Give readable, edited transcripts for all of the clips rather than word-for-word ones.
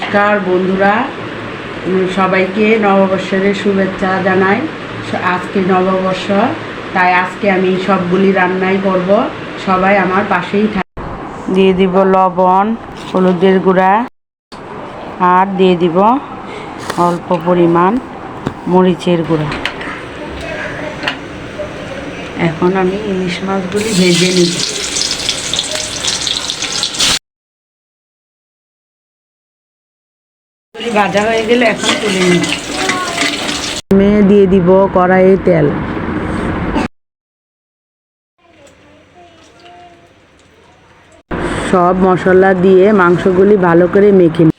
নমস্কার বন্ধুরা, সবাইকে নববর্ষের শুভেচ্ছা জানাই। আজকে নববর্ষ, তাই আজকে আমি সবগুলি রান্নাই করব। সবাই আমার পাশেই থাকে। দিয়ে দিব লবণ, হলুদের গুঁড়া, আর দিয়ে দিব অল্প পরিমাণ মরিচের গুঁড়া। এখন আমি ইলিশ মাছগুলি ভেজে নিব। ভাজা হয়ে গেলে এখন তুলে নিব। দিয়ে দিব কড়াইয়ে তেল। সব মশলা দিয়ে মাংসগুলি ভালো করে মেখে নিব।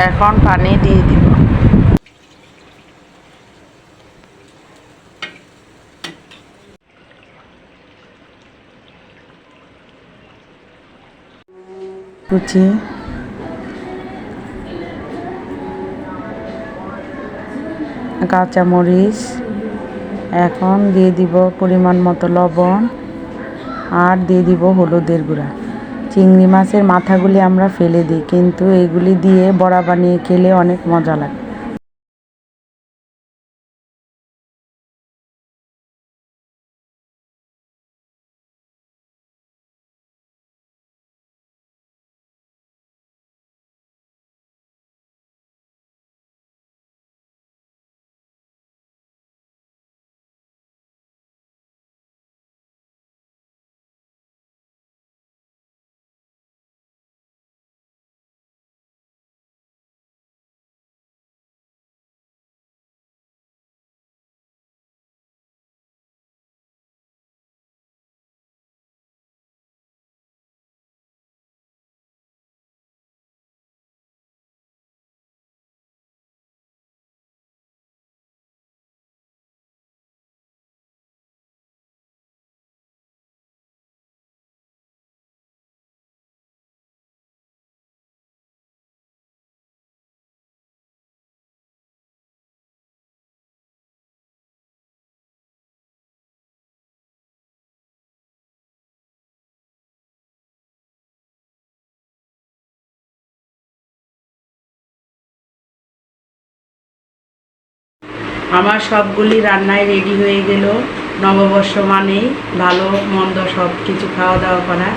এখন পানি দিয়ে দিব। কুচি, কাঁচামরিচ, এখন দিয়ে দিব পরিমাণ মতো লবণ, আর দিয়ে দিব হলুদের গুঁড়া। চিংড়ি মাছের মাথাগুলি আমরা ফেলে দিই, কিন্তু এগুলি দিয়ে বড়া বানিয়ে খেলে অনেক মজা লাগে। আমার সবগুলি রান্নায় রেডি হয়ে গেল। নববর্ষ মানেই ভালো মন্দ সব কিছু খাওয়া দাওয়া করা।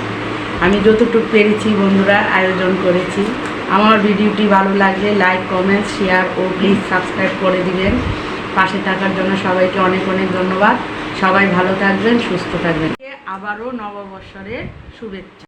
আমি যতটুকু পেরেছি বন্ধুরা আয়োজন করেছি। আমার ভিডিওটি ভালো লাগলে লাইক, কমেন্ট, শেয়ার ও প্লিজ সাবস্ক্রাইব করে দিবেন। পাশে থাকার জন্য সবাইকে অনেক অনেক ধন্যবাদ। সবাই ভালো থাকবেন, সুস্থ থাকবেন। আবারও নববর্ষের শুভেচ্ছা।